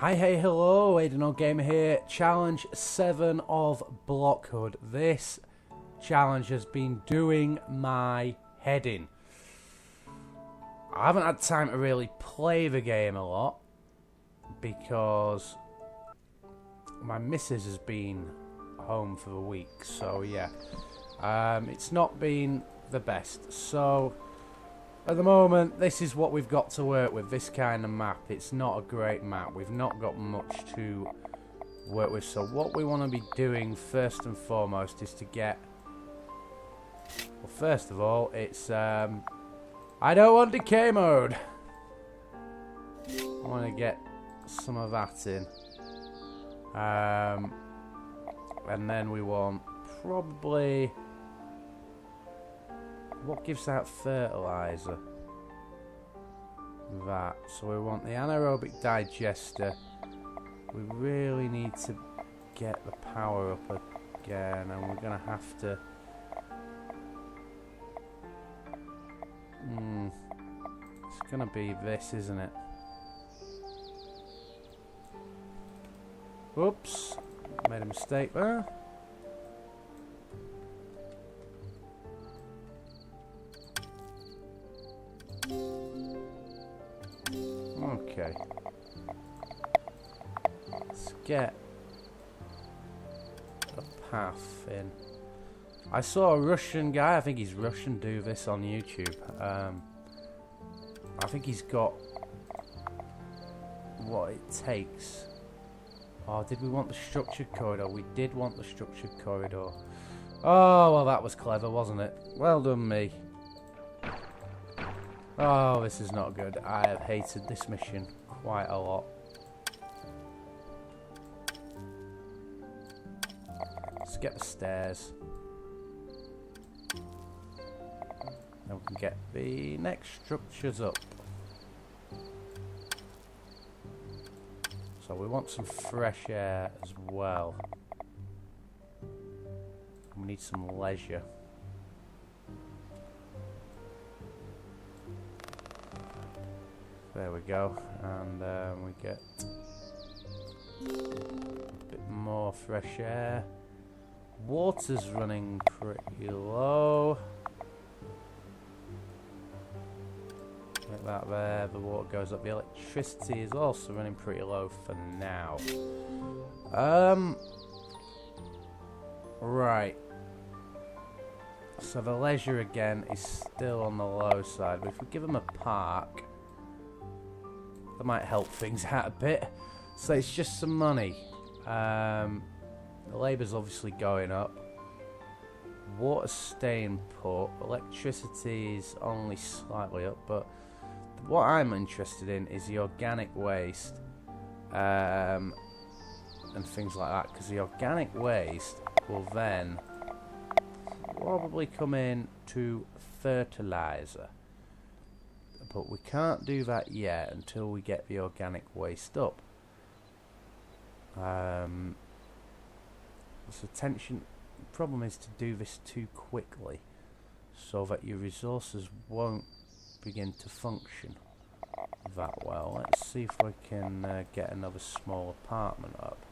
Hi, hey, hello, Aiden Gamer here. Challenge 7 of Blockhood. This challenge has been doing my head in. I haven't had time to really play the game a lot because my missus has been home for the week, so yeah. It's not been the best, so at the moment this is what we've got to work with, this kind of map. It's not a great map, we've not got much to work with, so what we want to be doing first and foremost is to get, well, first of all, it's I don't want decay mode. I want to get some of that in, and then we want probably, what gives out fertilizer? That. So we want the anaerobic digester. We really need to get the power up again, and we're gonna have to. It's gonna be this, isn't it? Oops, made a mistake there. Okay. Let's get a path in. I saw a Russian guy, I think he's Russian, do this on YouTube. I think he's got what it takes. Oh, did we want the structured corridor? We did want the structured corridor. Oh, well, that was clever, wasn't it? Well done, me. Oh, this is not good. I have hated this mission quite a lot. Let's get the stairs. Then we can get the next structures up. So we want some fresh air as well. We need some leisure. There we go, and we get a bit more fresh air. Water's running pretty low. Like that there, the water goes up. The electricity is also running pretty low for now. Right. So the leisure again is still on the low side, but if we give them a park, that might help things out a bit. So it's just some money. The labour's obviously going up. Water's staying put. Electricity is only slightly up, but what I'm interested in is the organic waste and things like that, because the organic waste will then probably come in to fertilizer. But we can't do that yet until we get the organic waste up. The problem is to do this too quickly, so that your resources won't begin to function that well. Let's see if we can get another small apartment up.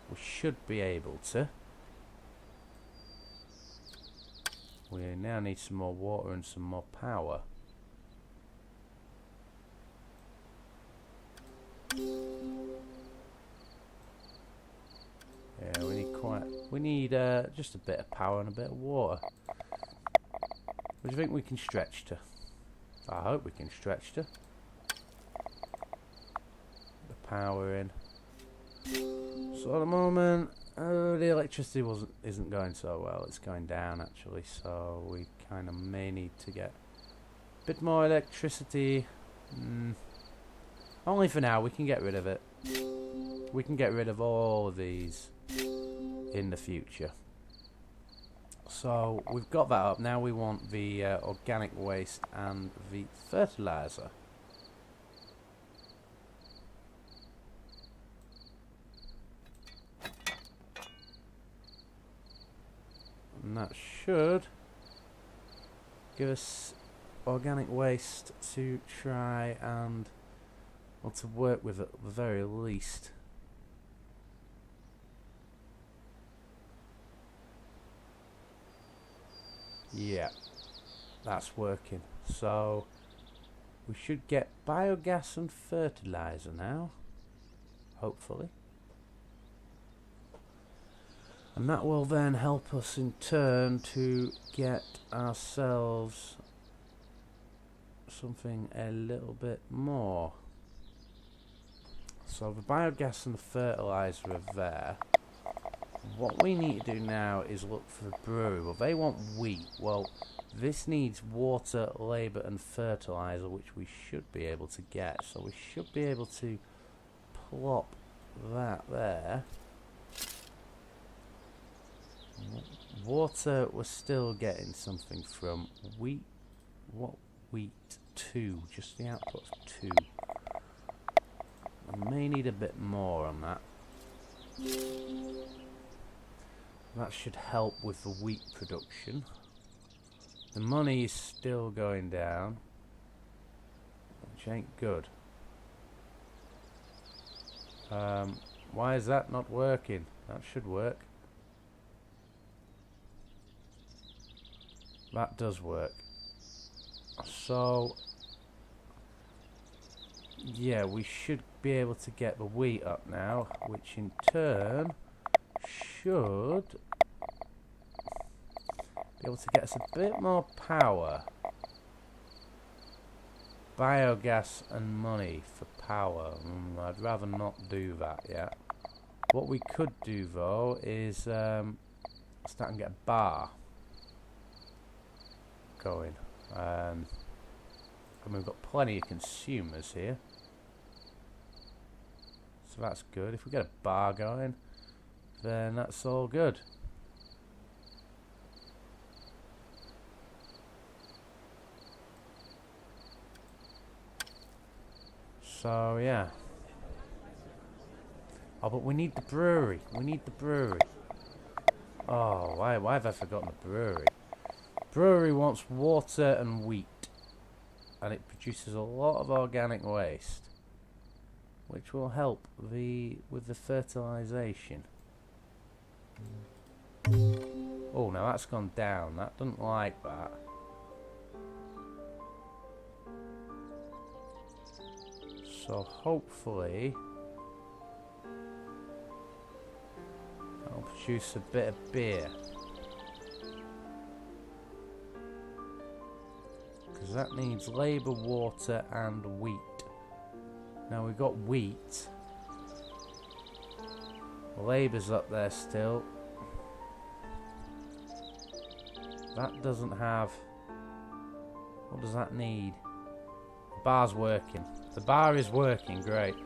We should be able to. We now need some more water and some more power. Yeah, we need just a bit of power and a bit of water. What do you think we can stretch to? I hope we can stretch to. The power in. So at the moment, the electricity isn't going so well. It's going down actually, so we kind of may need to get a bit more electricity. Only for now. We can get rid of it. We can get rid of all of these in the future. So we've got that up. Now we want the organic waste and the fertilizer. And that should give us organic waste to try and Well, to work with at the very least. Yeah, that's working. So we should get biogas and fertilizer now, hopefully. And that will then help us in turn to get ourselves something a little bit more. So the biogas and the fertilizer are there. What we need to do now is look for the brewery. Well, they want wheat. Well, this needs water, labour and fertilizer, which we should be able to get. So we should be able to plop that there. Water, we're still getting something from. Wheat, what wheat? 2, just the output of 2. I may need a bit more on that. That should help with the wheat production. The money is still going down, which ain't good. Why is that not working? That should work. That does work. So, yeah, we should be able to get the wheat up now, which in turn should be able to get us a bit more power. Biogas and money for power. I'd rather not do that yet. What we could do though is start and get a bar going. And we've got plenty of consumers here, so that's good. If we get a bar going, then that's all good. So yeah. Oh, but we need the brewery. We need the brewery. Oh, why have I forgotten the brewery? Brewery wants water and wheat, and it produces a lot of organic waste, which will help with the fertilization. Oh, now that's gone down. That doesn't like that. So hopefully that'll produce a bit of beer. Because that needs labour, water and wheat. Now we've got wheat. Labour's up there still. That doesn't have... What does that need? The bar's working. The bar is working, great.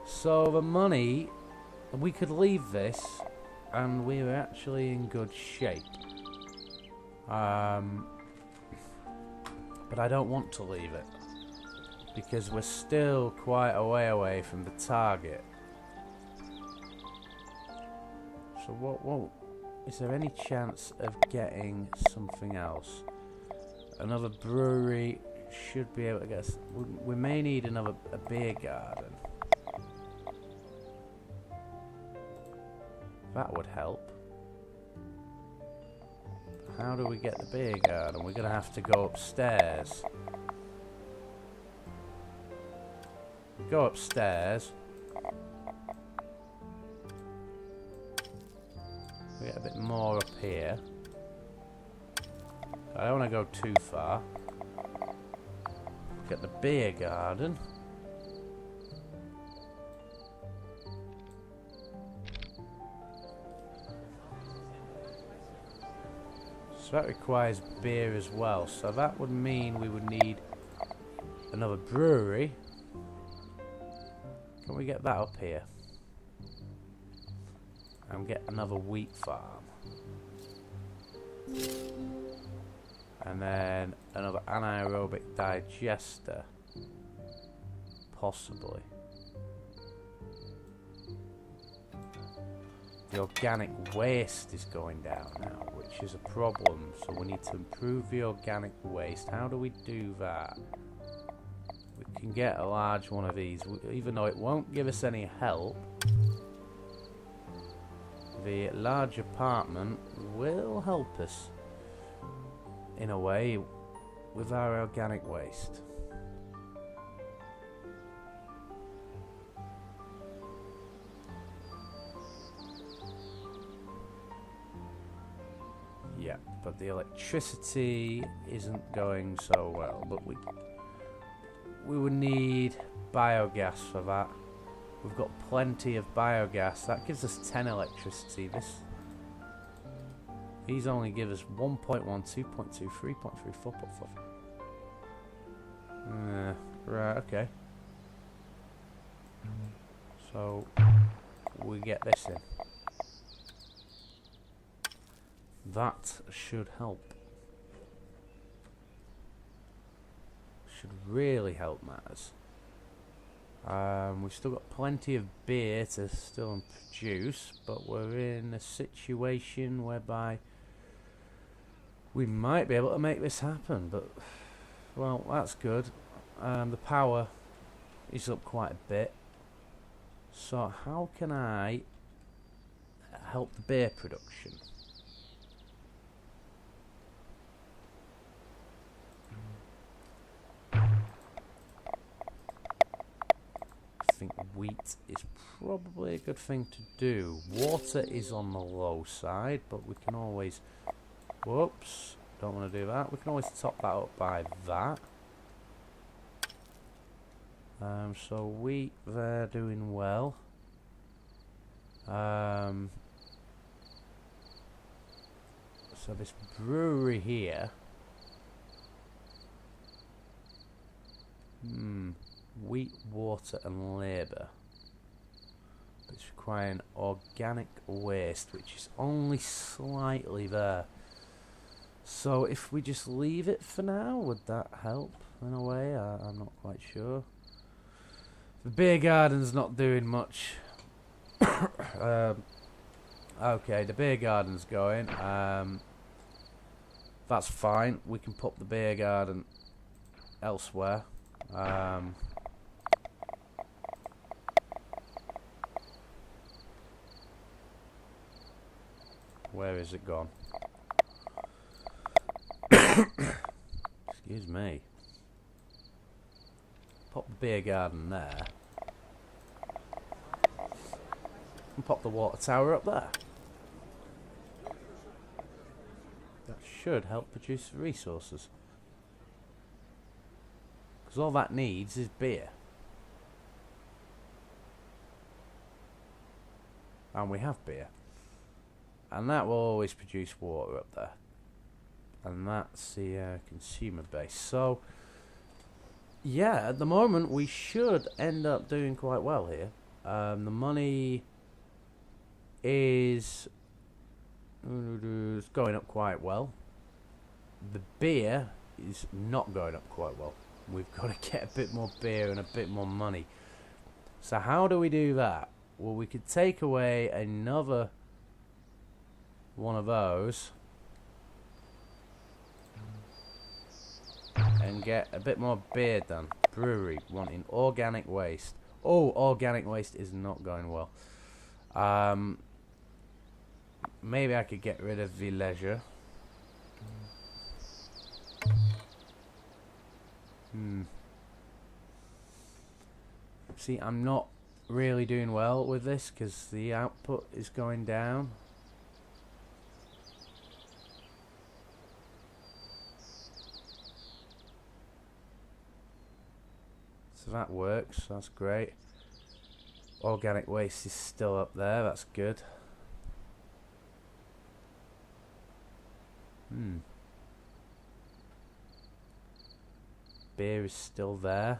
So the money, we could leave this and we're actually in good shape. But I don't want to leave it because we're still quite a way away from the target. So what is there any chance of getting something else? Another brewery should be able to get us. We may need a beer garden. That would help. How do we get the beer garden? We're going to have to go upstairs. Go upstairs. We get a bit more up here. I don't want to go too far. Get the beer garden. So that requires beer as well. So that would mean we would need another brewery. Can we get that up here? And get another wheat farm. And then another anaerobic digester. Possibly. The organic waste is going down now, which is a problem. So we need to improve the organic waste. How do we do that? We can get a large one of these, even though it won't give us any help. The large apartment will help us in a way with our organic waste. Yeah, but the electricity isn't going so well. But we would need biogas for that. We've got plenty of biogas. That gives us 10 electricity. These only give us 1.1, 2.2, 3.3, 4.4. Right, okay. So we get this in. That should help. Should really help matters. We've still got plenty of beer to still produce, but we're in a situation whereby we might be able to make this happen. But, well, that's good. The power is up quite a bit. So how can I help the beer production? I think wheat is probably a good thing to do. Water is on the low side, but we can always... Whoops, don't want to do that. We can always top that up by that. So wheat, they're doing well. So this brewery here... Wheat, water and labour. It's requiring organic waste, which is only slightly there. So if we just leave it for now, would that help in a way? I'm not quite sure. The beer garden's not doing much. Okay, the beer garden's going. That's fine. We can put the beer garden elsewhere. Where is it gone? Excuse me. Pop the beer garden there. And pop the water tower up there. That should help produce resources. Because all that needs is beer. And we have beer. And that will always produce water up there. And that's the consumer base. So, yeah, at the moment we should end up doing quite well here. The money is going up quite well. The beer is not going up quite well. We've got to get a bit more beer and a bit more money. So how do we do that? Well, we could take away another one of those and get a bit more beer done. Brewery wanting organic waste. Oh, organic waste is not going well. Maybe I could get rid of the leisure. See, I'm not really doing well with this because the output is going down. So that works, that's great. Organic waste is still up there, that's good. Beer is still there.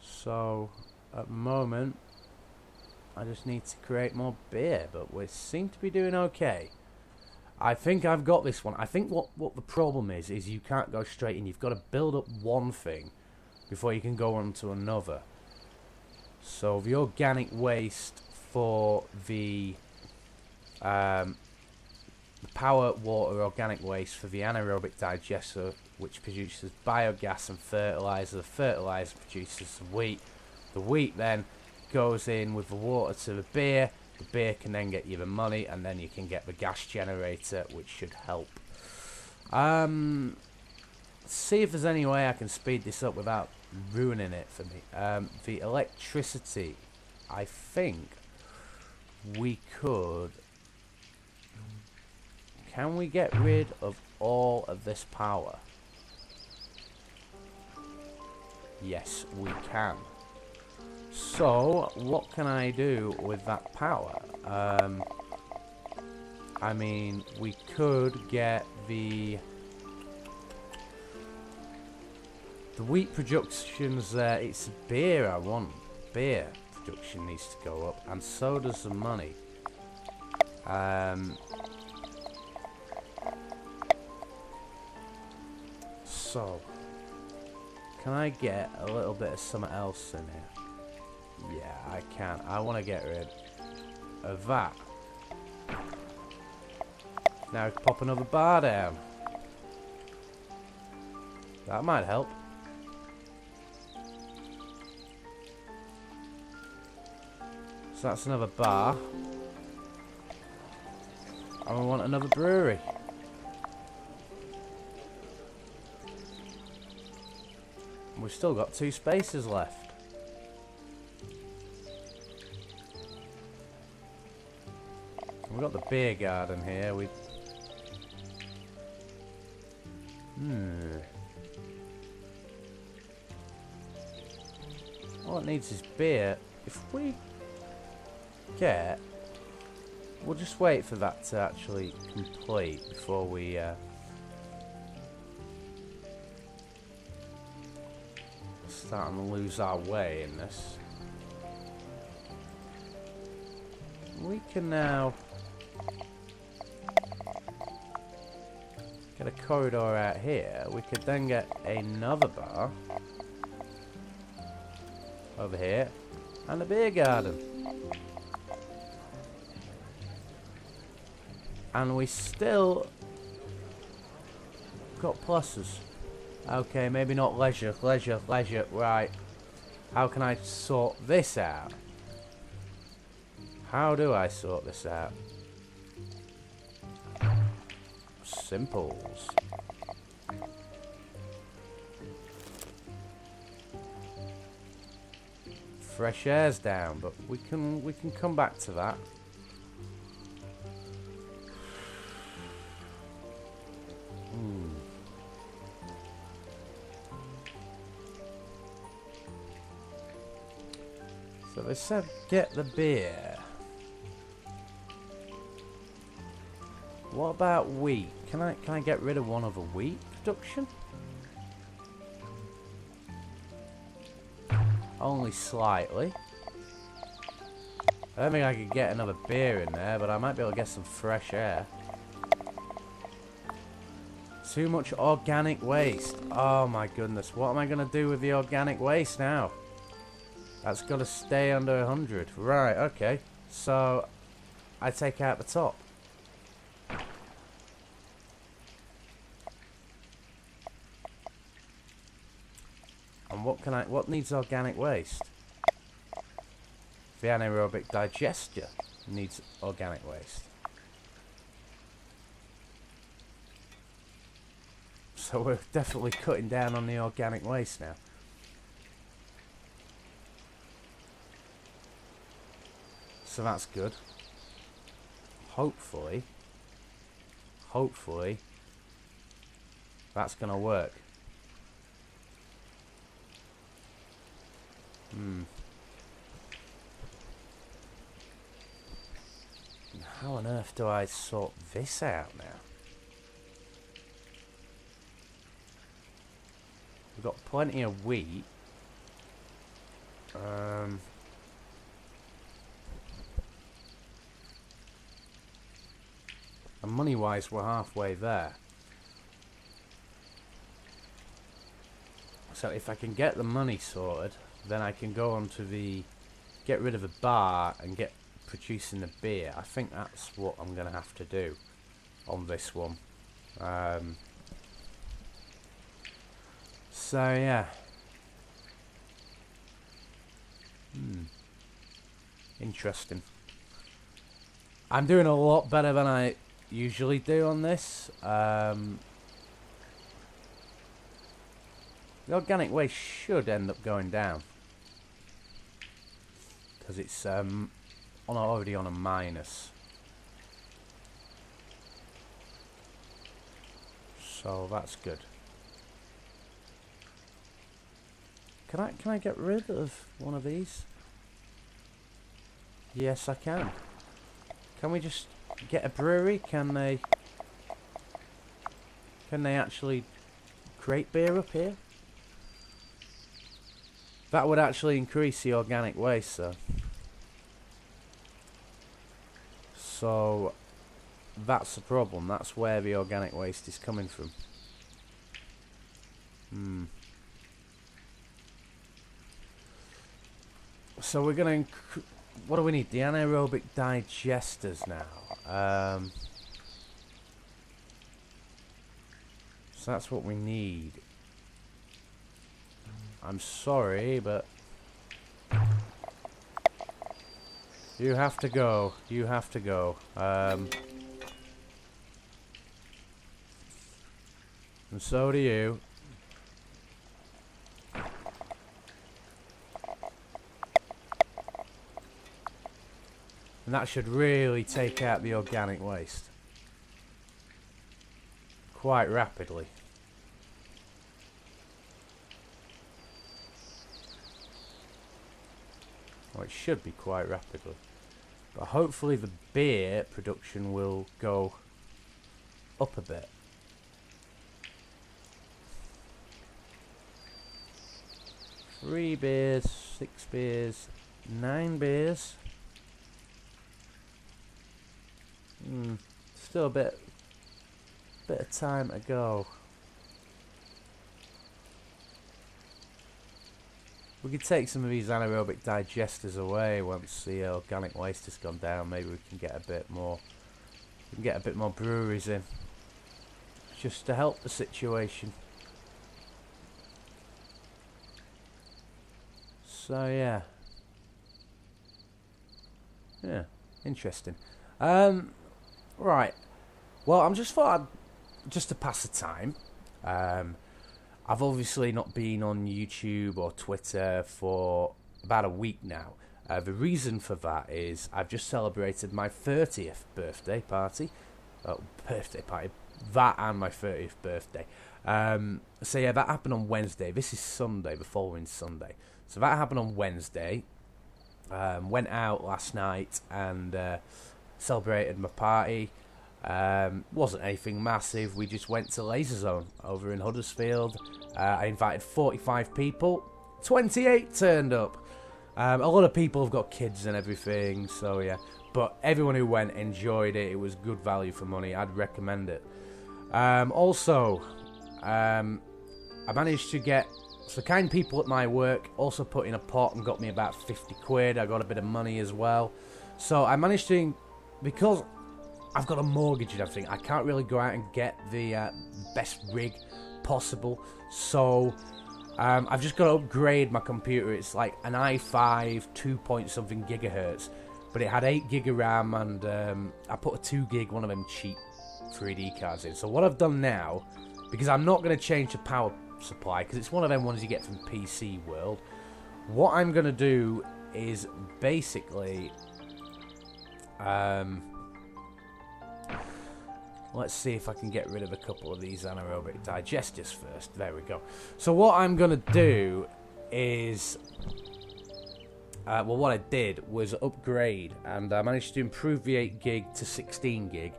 So, at the moment, I just need to create more beer, but we seem to be doing okay. I think I've got this one. I think what the problem is you can't go straight in. You've got to build up one thing before you can go on to another. So the organic waste for the power, water, organic waste for the anaerobic digester which produces biogas and fertilizer. The fertilizer produces the wheat. The wheat then goes in with the water to the beer. The beer can then get you the money, and then you can get the gas generator, which should help. See if there's any way I can speed this up without ruining it for me. The electricity, I think we could. Can we get rid of all of this power? Yes, we can. So, what can I do with that power? I mean, we could get the wheat production's there. It's beer I want. Beer production needs to go up, and so does the money. So, can I get a little bit of something else in here? Yeah, I can. I want to get rid of that. Now I can pop another bar down. That might help. So that's another bar. And we want another brewery. We've still got 2 spaces left. We've got the beer garden here. All it needs is beer. If we get... We'll just wait for that to actually complete before we... starting to lose our way in this. We can now get a corridor out here. We could then get another bar over here and a beer garden. And we still got pluses. Okay, maybe not leisure, right. How can I sort this out? How do I sort this out? Simples. Fresh air's down, but we can come back to that. So they said get the beer. What about wheat? Can I get rid of one of the wheat production? Only slightly. I don't think I could get another beer in there, but I might be able to get some fresh air. Too much organic waste. Oh my goodness. What am I going to do with the organic waste now? That's got to stay under 100. Right, okay. So, I take out the top. And what needs organic waste? The anaerobic digester needs organic waste. So we're definitely cutting down on the organic waste now. So that's good. Hopefully that's gonna work. How on earth do I sort this out now? We've got plenty of wheat. And money-wise, we're halfway there. So if I can get the money sorted, then I can go on to the... get rid of the bar and get producing the beer. I think that's what I'm going to have to do on this one. So yeah. Interesting. I'm doing a lot better than I usually do on this. The organic waste should end up going down, because it's already on a minus. So that's good. Can I get rid of one of these? Yes, I can. Can we just get a brewery? Can they actually create beer up here? That would actually increase the organic waste, so that's the problem. That's where the organic waste is coming from. So we're gonna what do we need? The anaerobic digesters now. So that's what we need. I'm sorry, but you have to go. You have to go. And so do you. And that should really take out the organic waste quite rapidly. Well, it should be quite rapidly. But hopefully the beer production will go up a bit. Three beers, 6 beers, 9 beers. Still a bit of time to go. We could take some of these anaerobic digesters away once the organic waste has gone down. Maybe we can get a bit more. We can get a bit more breweries in, just to help the situation. So yeah, interesting. Right. Well, I'm just to pass the time. I've obviously not been on YouTube or Twitter for about a week now. The reason for that is I've just celebrated my 30th birthday party. That and my 30th birthday. So yeah, that happened on Wednesday. This is Sunday, the following Sunday. So that happened on Wednesday. Went out last night and celebrated my party. Wasn't anything massive. We just went to Laser Zone over in Huddersfield. I invited 45 people. 28 turned up. A lot of people have got kids and everything, so yeah. But everyone who went enjoyed it. It was good value for money. I'd recommend it. Also, I managed to get the kind people at my work also put in a pot and got me about 50 quid. I got a bit of money as well. So I managed to, because I've got a mortgage and everything, I can't really go out and get the best rig possible. So I've just got to upgrade my computer. It's like an i5 2 point something gigahertz, but it had 8 gig of RAM, and I put a 2 gig, one of them cheap 3D cards in. So what I've done now, because I'm not going to change the power supply, because it's one of them ones you get from PC World, what I'm going to do is basically let's see if I can get rid of a couple of these anaerobic digesters first. There we go. So what I'm going to do is, well, what I did was upgrade, and I managed to improve the 8 gig to 16 gig,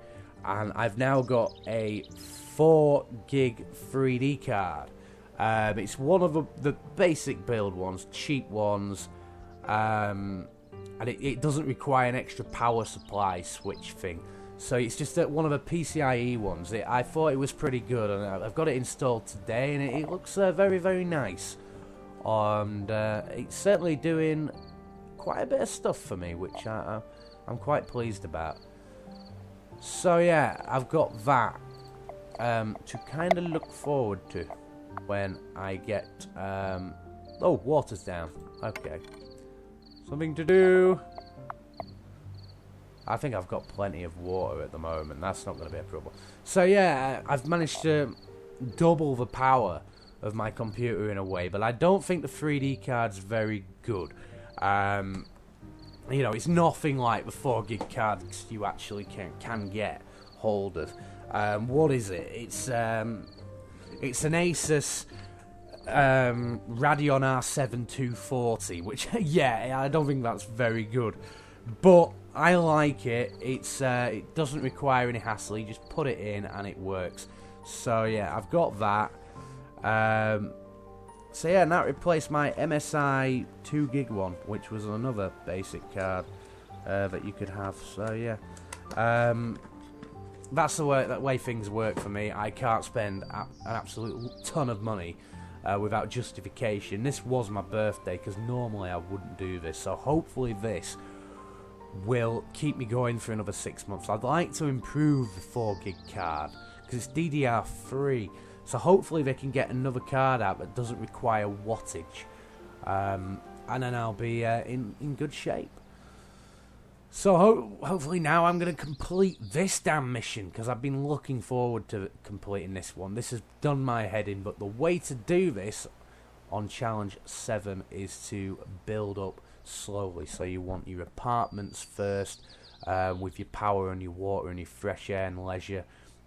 and I've now got a 4 gig 3D card. It's one of the basic build ones, cheap ones, and it doesn't require an extra power supply switch thing. So it's just one of the PCIe ones. I thought it was pretty good, and I've got it installed today, and it looks very, very nice. And it's certainly doing quite a bit of stuff for me, which I'm quite pleased about. So yeah, I've got that to kind of look forward to. when I get... oh, water's down. Okay. Something to do. I think I've got plenty of water at the moment. That's not going to be a problem. So yeah, I've managed to double the power of my computer in a way, but I don't think the 3D card's very good. You know, it's nothing like the 4GB cards you actually can get hold of. What is it? It's an Asus Radeon R7 240, which yeah, I don't think that's very good, but I like it. It doesn't require any hassle. You just put it in and it works. So yeah, I've got that. So yeah, now replaced my MSI 2GB one, which was another basic card that you could have. So yeah, that's the way things work for me. I can't spend an absolute ton of money without justification. This was my birthday, because normally I wouldn't do this. So hopefully this will keep me going for another 6 months. I'd like to improve the 4GB card, because it's DDR3. So hopefully they can get another card out that doesn't require wattage. And then I'll be in good shape. So hopefully now I'm going to complete this damn mission, because I've been looking forward to completing this one. This has done my head in, but the way to do this on Challenge 7 is to build up slowly. So you want your apartments first, with your power and your water and your fresh air and leisure,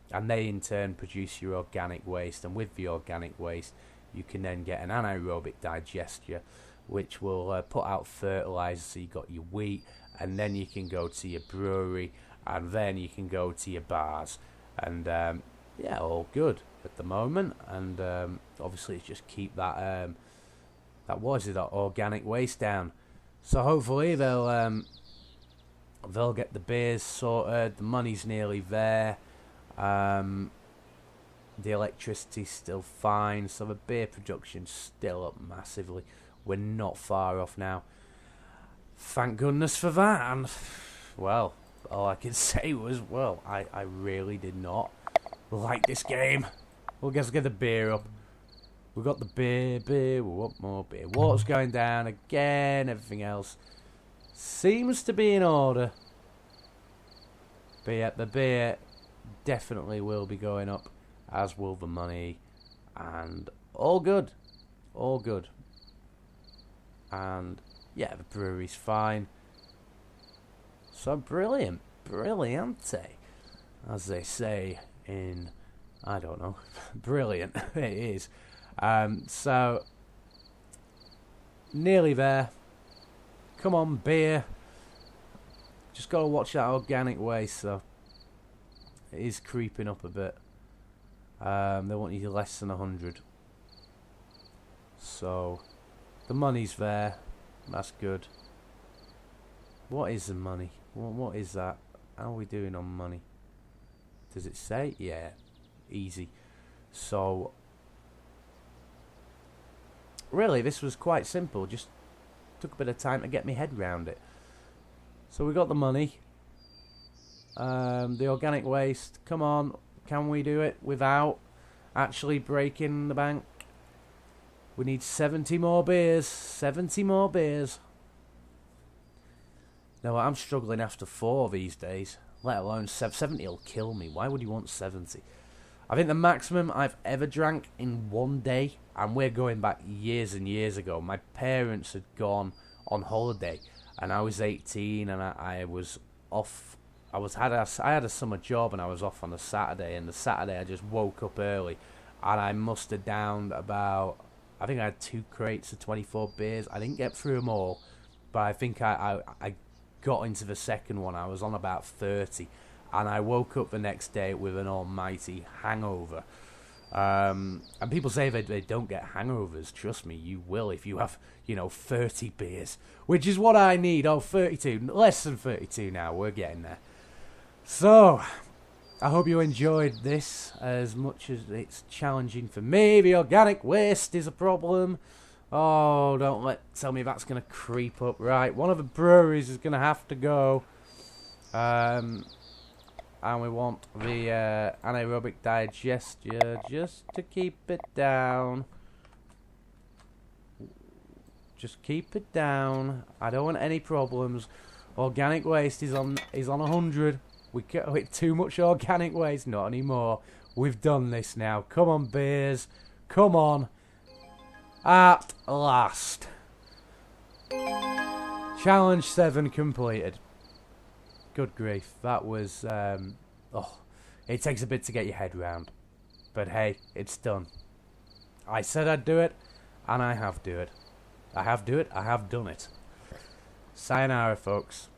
and they in turn produce your organic waste, and with the organic waste you can then get an anaerobic digester, which will put out fertilizer. So you got your wheat, and then you can go to your brewery, and then you can go to your bars, and yeah, all good at the moment. And obviously it's just keep that that organic waste down. So hopefully they'll get the beers sorted. The money's nearly there. The electricity's still fine, so the beer production's still up massively. We're not far off now. Thank goodness for that. And well, all I can say was, well, I really did not like this game. Well, let's get the beer up. We've got the beer, we want more beer. Water's going down again, everything else seems to be in order. But yeah, the beer definitely will be going up, as will the money, and all good. All good. And yeah, the brewery's fine. So brilliant. Brilliante, as they say in, I don't know, brilliant. It is. So nearly there. Come on, beer. Just gotta watch that organic waste, though. It is creeping up a bit. They want you less than 100. So the money's there. That's good. What is the money? What is that? How are we doing on money? Does it say? Yeah, easy. So really, this was quite simple. Just took a bit of time to get my head round it. So we got the money. The organic waste. Come on, can we do it without actually breaking the bank? We need 70 more beers. 70 more beers. No, I'm struggling after 4 these days. Let alone 70 will kill me. Why would you want 70? I think the maximum I've ever drank in one day, and we're going back years and years ago. My parents had gone on holiday, and I was 18, and I was off. I had a summer job, and I was off on a Saturday. And the Saturday I just woke up early, and I must have downed about, I think I had 2 crates of 24 beers. I didn't get through them all, but I think I got into the second one. I was on about 30, and I woke up the next day with an almighty hangover. And people say they don't get hangovers. Trust me, you will if you have, 30 beers, which is what I need. Oh, 32, less than 32 now. We're getting there. So, I hope you enjoyed this as much as it's challenging for me. The organic waste is a problem. Oh, tell me that's going to creep up. Right, one of the breweries is going to have to go. And we want the anaerobic digestion just to keep it down. Just keep it down. I don't want any problems. Organic waste is on 100. We can't with too much organic waste. Not anymore. We've done this now. Come on, beers. Come on. At last. Challenge 7 completed. Good grief. That was it takes a bit to get your head round. But hey, it's done. I said I'd do it, and I have do it. I have done it. Sayonara, folks.